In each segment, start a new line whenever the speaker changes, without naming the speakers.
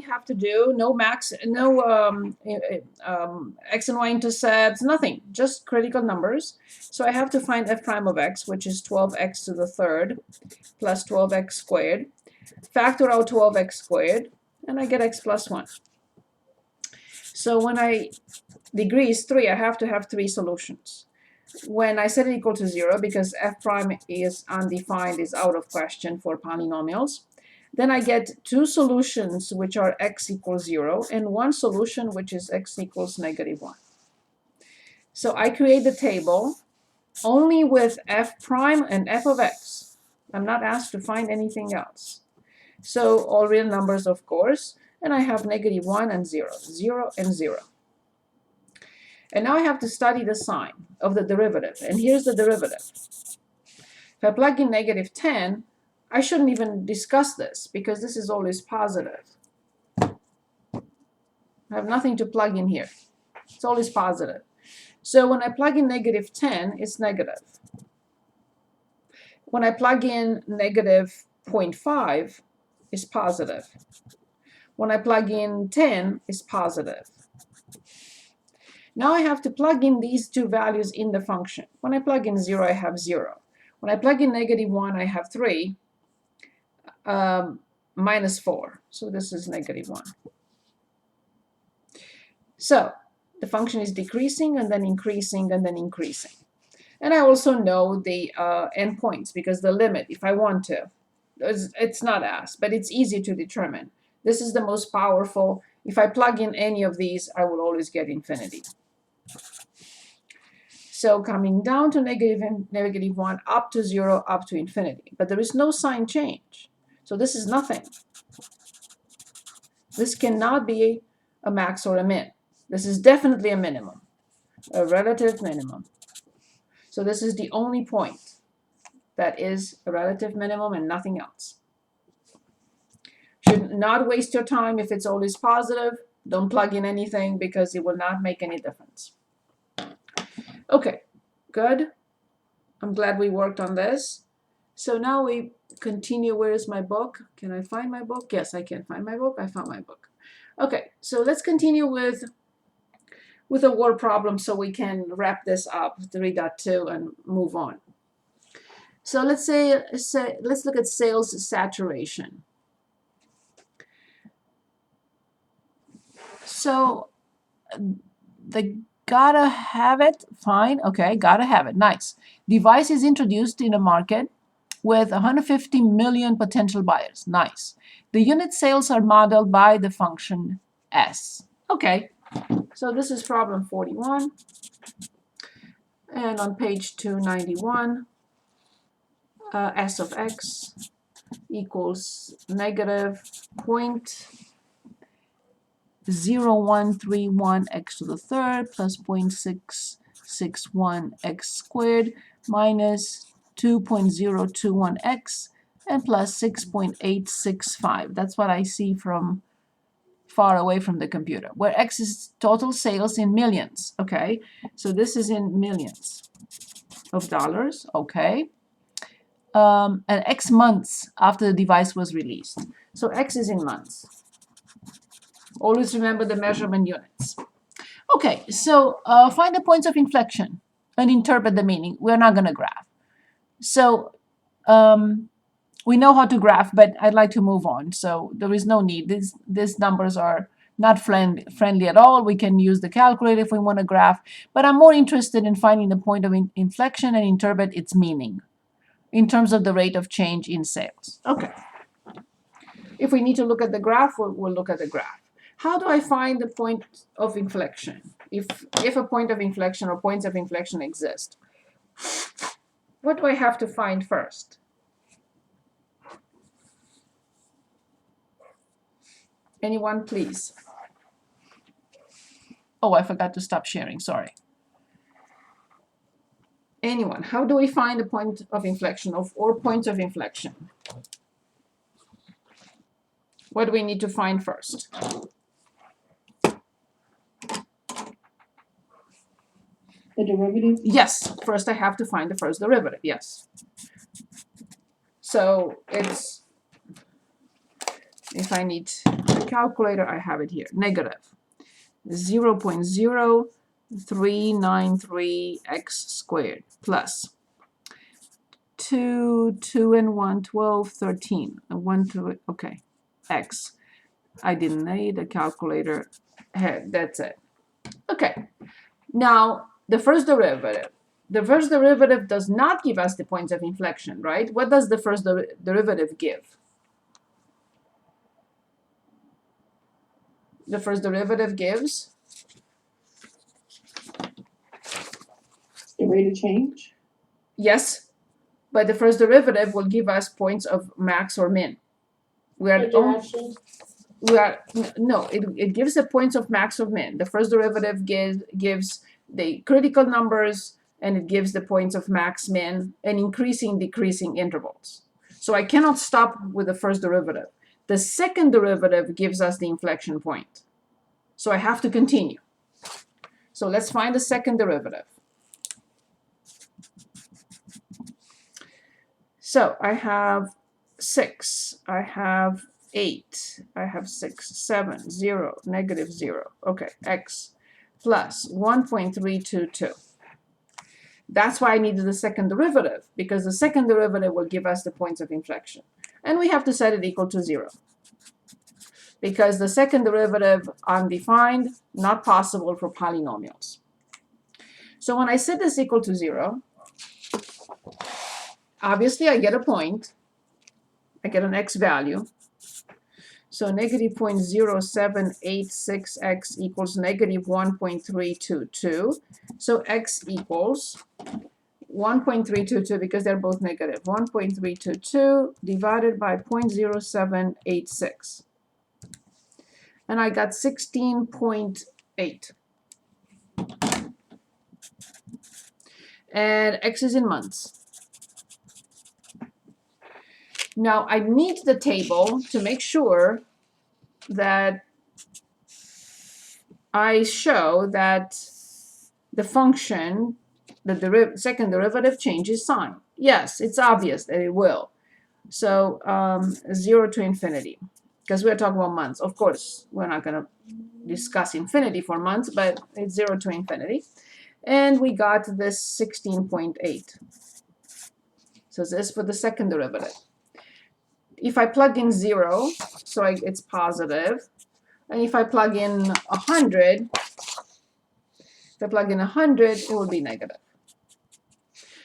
have to do, no max, no x and y intercepts, nothing, just critical numbers. So I have to find f prime of x, which is 12x to the third plus 12x squared. Factor out 12x squared, and I get x plus 1. So when degree is 3, I have to have 3 solutions. When I set it equal to 0, because f prime is undefined, is out of question for polynomials, then I get 2 solutions which are x equals 0 and 1 solution which is x equals -1. So I create the table only with f prime and f of x. I'm not asked to find anything else. So all real numbers, of course, and I have -1 and 0, 0 and 0. And now I have to study the sign of the derivative, and here's the derivative. If I plug in -10, I shouldn't even discuss this because this is always positive. I have nothing to plug in here. It's always positive. So when I plug in -10, it's negative. When I plug in -0.5, it's positive. When I plug in 10, it's positive. Now I have to plug in these two values in the function. When I plug in 0, I have 0. When I plug in -1, I have 3. Minus 4. So this is -1. So the function is decreasing and then increasing and then increasing. And I also know the endpoints because the limit, if I want to, it's not asked, but it's easy to determine. This is the most powerful. If I plug in any of these, I will always get infinity. So coming down to -1, up to 0, up to infinity. But there is no sign change. So this is nothing. This cannot be a max or a min. This is definitely a minimum, a relative minimum. So this is the only point that is a relative minimum and nothing else. Should not waste your time if it's always positive. Don't plug in anything because it will not make any difference. Okay, good. I'm glad we worked on this. So now we continue. Where is my book? Can I find my book? Yes, I can find my book. I found my book. Okay, so let's continue with a word problem so we can wrap this up, 3.2, and move on. So let's look at sales saturation. So they gotta have it, fine, okay, gotta have it, nice. Device is introduced in a market with 150 million potential buyers, nice. The unit sales are modeled by the function S. Okay, so this is problem 41. And on page 291, S of x equals -0.0131 x to the third plus 0.661 x squared minus 2.021 x and plus 6.865. That's what I see from far away from the computer, where x is total sales in millions. Okay, so this is in millions of dollars. Okay, and x months after the device was released. So x is in months. Always remember the measurement units. Okay, so find the points of inflection and interpret the meaning. We're not going to graph. So we know how to graph, but I'd like to move on. So there is no need. These numbers are not friendly at all. We can use the calculator if we want to graph, but I'm more interested in finding the point of inflection and interpret its meaning in terms of the rate of change in sales. Okay. If we need to look at the graph, we'll look at the graph. How do I find the point of inflection? If a point of inflection or points of inflection exist, what do I have to find first? Anyone, please? Oh, I forgot to stop sharing, sorry. Anyone, how do we find the point of inflection or points of inflection? What do we need to find first?
The derivative?
Yes, first I have to find the first derivative, yes. So it's if I need a calculator, I have it here. Negative 0.0393x squared plus 2 and 1, 12, 13, and 1, 2, okay, x. I didn't need a calculator. That's it. Okay, now the first derivative. The first derivative does not give us the points of inflection, right? What does the first derivative give? The first derivative gives
The rate of change?
yes, but the first derivative will give us points of max or min. We are no, it gives the points of max or min. The first derivative gives the critical numbers, and it gives the points of max, min, and increasing, decreasing intervals. So I cannot stop with the first derivative. The second derivative gives us the inflection point. So I have to continue. So let's find the second derivative. So I have 6, I have 8, I have 6, 7, 0, negative 0. Okay, x plus 1.322. That's why I needed the second derivative, because the second derivative will give us the points of inflection. And we have to set it equal to 0. Because the second derivative, undefined, not possible for polynomials. So when I set this equal to 0, obviously I get a point. I get an x value. So negative 0.0786x equals negative 1.322. So x equals 1.322 because they're both negative. 1.322 divided by 0.0786. And I got 16.8. And x is in months. Now I need the table to make sure that I show that the function, the second derivative changes sign. Yes, it's obvious that it will. So 0 to infinity, because we're talking about months. Of course, we're not going to discuss infinity for months, but it's 0 to infinity. And we got this 16.8. So this is for the second derivative. If I plug in 0, so it's positive. And if I plug in 100, it will be negative.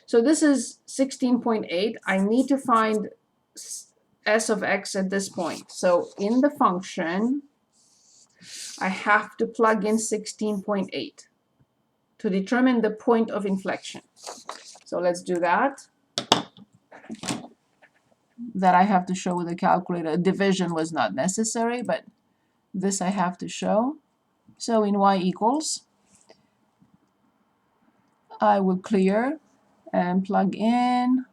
So this is 16.8. I need to find s of x at this point. So in the function, I have to plug in 16.8 to determine the point of inflection. So let's do that. That I have to show with a calculator. Division was not necessary, but this I have to show. So in y equals, I will clear and plug in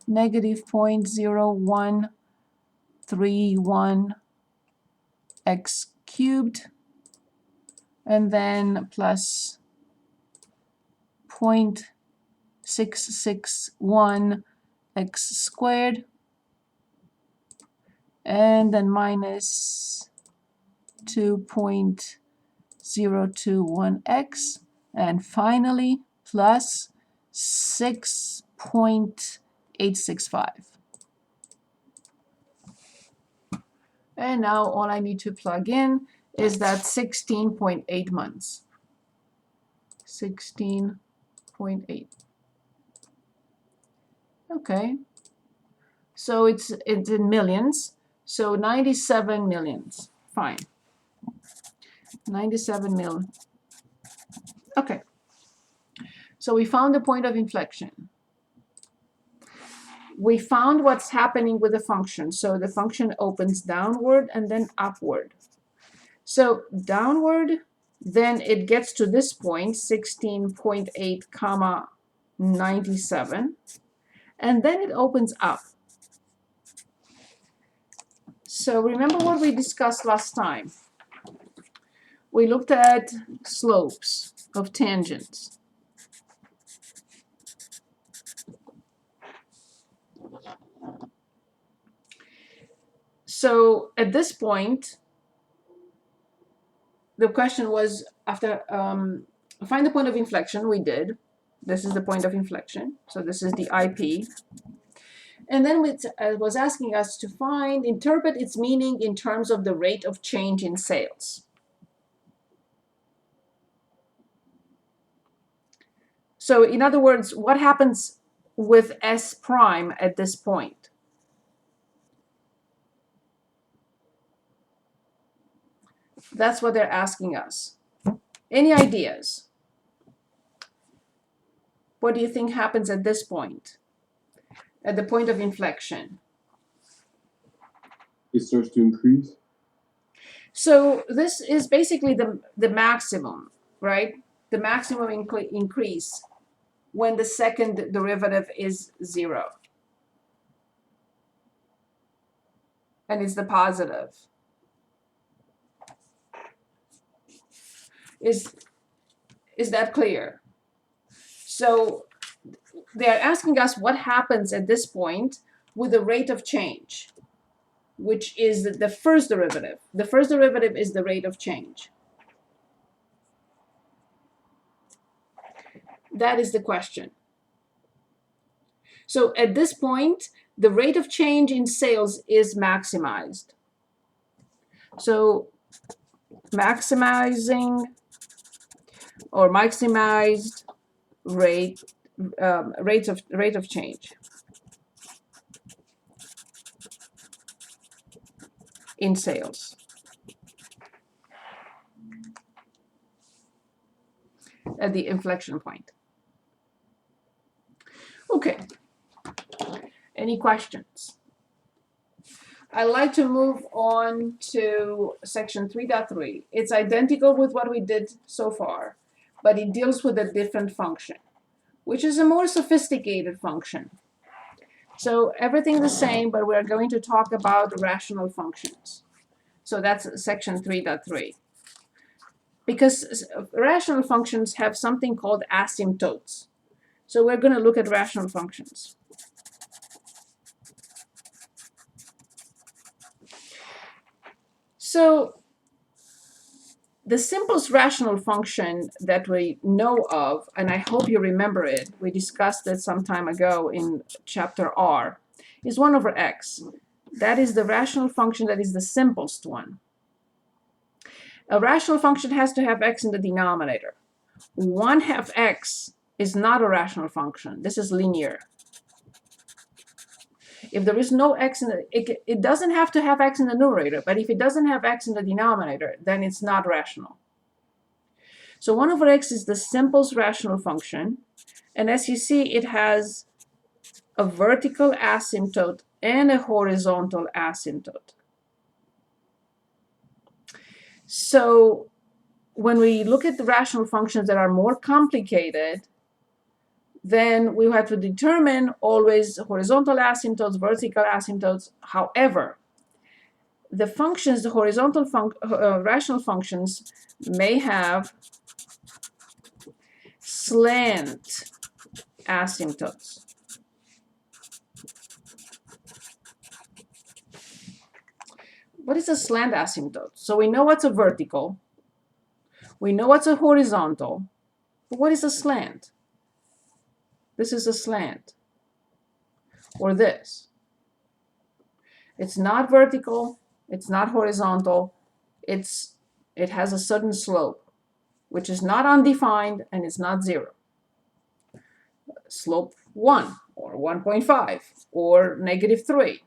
negative 0.0131 x cubed, and then plus 0.661 x squared, and then minus 2.021x, and finally plus 6.865. And now all I need to plug in is that 16.8 months. 16.8. Okay. So it's in millions. So 97 millions. Fine. 97 mil. Okay. So we found the point of inflection. We found what's happening with the function. So the function opens downward and then upward. So downward, then it gets to this point, 16.8 comma 97, and then it opens up. So remember what we discussed last time. We looked at slopes of tangents. So at this point, the question was after find the point of inflection. We did. This is the point of inflection. So this is the IP. And then it was asking us to interpret its meaning in terms of the rate of change in sales. So in other words, what happens with S prime at this point? That's what they're asking us. Any ideas? What do you think happens at this point? At the point of inflection?
It starts to increase.
So this is basically the maximum, right? The maximum increase when the second derivative is 0. And it's the positive. Is that clear? So they're asking us what happens at this point with the rate of change, which is the first derivative. The first derivative is the rate of change. That is the question. So at this point, the rate of change in sales is maximized. So maximized rate of change in sales. At the inflection point. Okay. Any questions? I'd like to move on to section 3.3. It's identical with what we did so far, but it deals with a different function, which is a more sophisticated function. So everything the same, but we're going to talk about rational functions. So that's section 3.3. Because rational functions have something called asymptotes. So we're going to look at rational functions. So the simplest rational function that we know of, and I hope you remember it, we discussed it some time ago in chapter R, is 1 over x. That is the rational function that is the simplest one. A rational function has to have x in the denominator. 1/2 x is not a rational function. This is linear. If there is no x in it doesn't have to have x in the numerator, but if it doesn't have x in the denominator, then it's not rational. So 1 over x is the simplest rational function, and as you see, it has a vertical asymptote and a horizontal asymptote. So when we look at the rational functions that are more complicated, then we have to determine always horizontal asymptotes, vertical asymptotes. However, the functions, the horizontal rational functions may have slant asymptotes. What is a slant asymptote? So we know what's a vertical, we know what's a horizontal, but what is a slant? This is a slant, or this. It's not vertical, it's not horizontal, it has a certain slope, which is not undefined and it's not 0. Slope 1 or 1.5 or -3.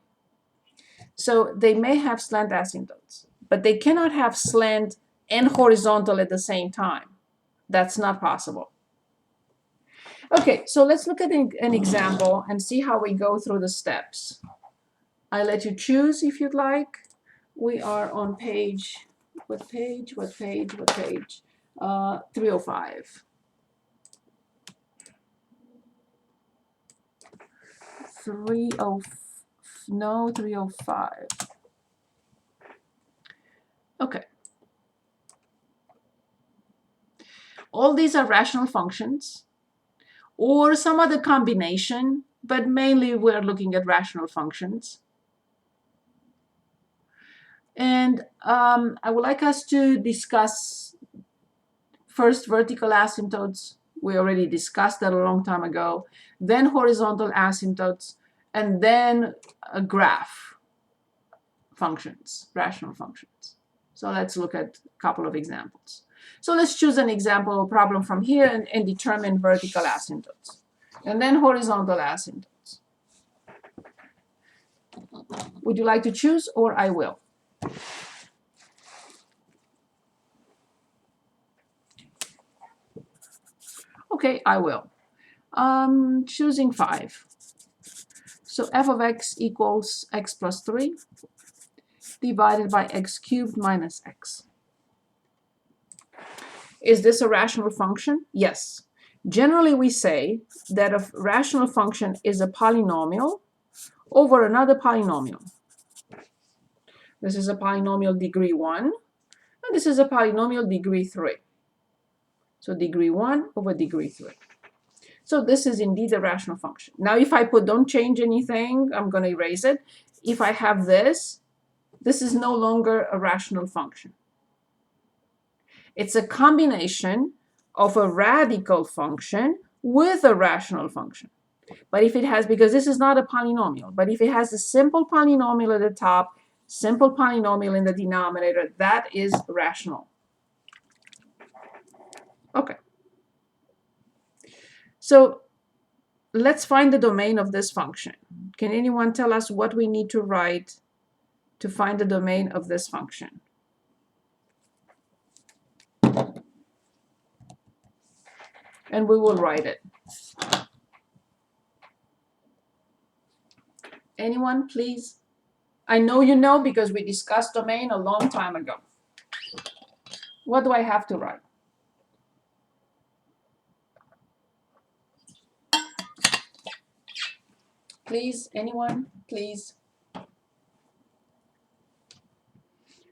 So they may have slant asymptotes, but they cannot have slant and horizontal at the same time. That's not possible. Okay, so let's look at an example and see how we go through the steps. I let you choose if you'd like. We are on page, what page? 305. 305. Okay. All these are rational functions or some other combination, but mainly we're looking at rational functions. And I would like us to discuss first vertical asymptotes. We already discussed that a long time ago. Then horizontal asymptotes, and then a graph functions, rational functions. So let's look at a couple of examples. So let's choose an example problem from here and determine vertical asymptotes, and then horizontal asymptotes. Would you like to choose, or I will? Okay, I will. Choosing 5. So f of x equals x plus 3 divided by x cubed minus x. Is this a rational function? Yes. Generally, we say that a rational function is a polynomial over another polynomial. This is a polynomial degree 1, and this is a polynomial degree 3. So degree 1 over degree 3. So this is indeed a rational function. Now, if I put don't change anything, I'm going to erase it. If I have this is no longer a rational function. It's a combination of a radical function with a rational function. But if it has, because this is not a polynomial, but if it has a simple polynomial at the top, simple polynomial in the denominator, that is rational. Okay. So let's find the domain of this function. Can anyone tell us what we need to write to find the domain of this function? And we will write it. Anyone, please? I know you know because we discussed domain a long time ago. What do I have to write? Please, anyone, please.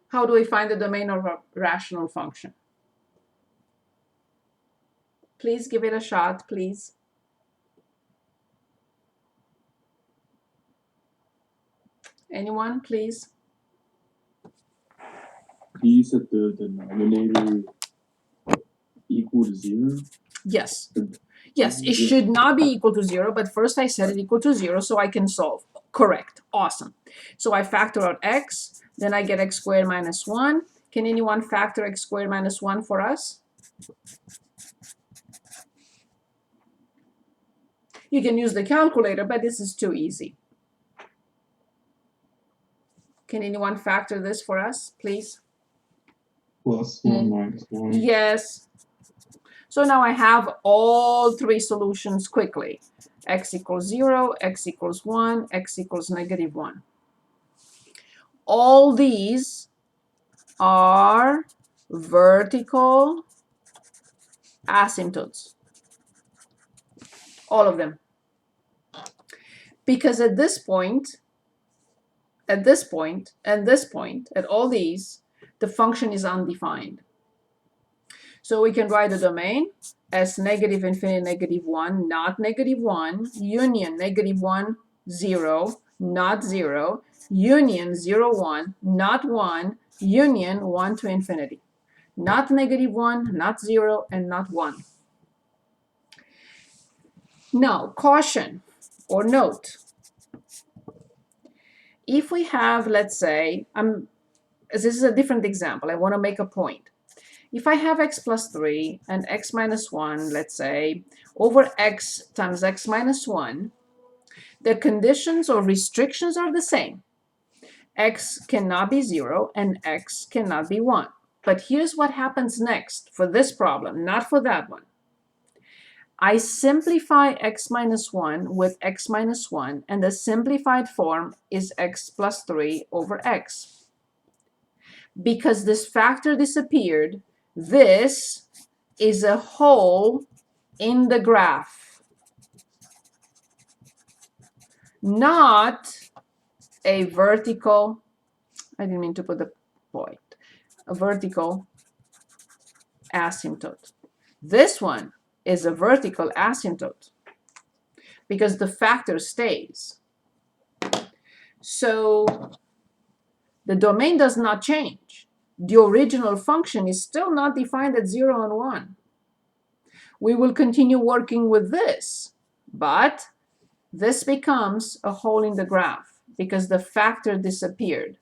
How do we find the domain of a rational function? Please give it a shot, please. Anyone, please?
You said the denominator equal to 0?
Yes. Yes, it should not be equal to 0, but first I set it equal to 0 so I can solve. Correct. Awesome. So I factor out x, then I get x squared minus 1. Can anyone factor x squared minus 1 for us? You can use the calculator, but this is too easy. Can anyone factor this for us, please?
Plus 1 minus 1.
Yes. So now I have all 3 solutions quickly. X equals 0, x equals 1, x equals negative 1. All these are vertical asymptotes. All of them. Because at this point, and this point, at all these, the function is undefined. So we can write the domain as negative infinity, negative 1, not negative 1, union negative 1, 0, not 0, union 0, 1, not 1, union 1 to infinity. Not negative 1, not 0, and not 1. Now, caution or note. If we have, let's say, this is a different example. I want to make a point. If I have x plus 3 and x minus 1, let's say, over x times x minus 1, the conditions or restrictions are the same. X cannot be 0 and x cannot be 1. But here's what happens next for this problem, not for that one. I simplify x minus 1 with x minus 1, and the simplified form is x plus 3 over x. Because this factor disappeared, this is a hole in the graph, not a vertical, I didn't mean to put the point, a vertical asymptote. This one is a vertical asymptote because the factor stays. So The domain does not change. The original function is still not defined at 0 and 1. We will continue working with this, but this becomes a hole in the graph because the factor disappeared.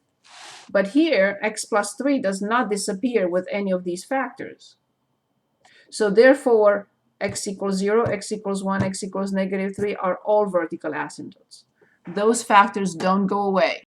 But here, x plus 3 does not disappear with any of these factors. So therefore, x equals 0, x equals 1, x equals -3 are all vertical asymptotes. Those factors don't go away.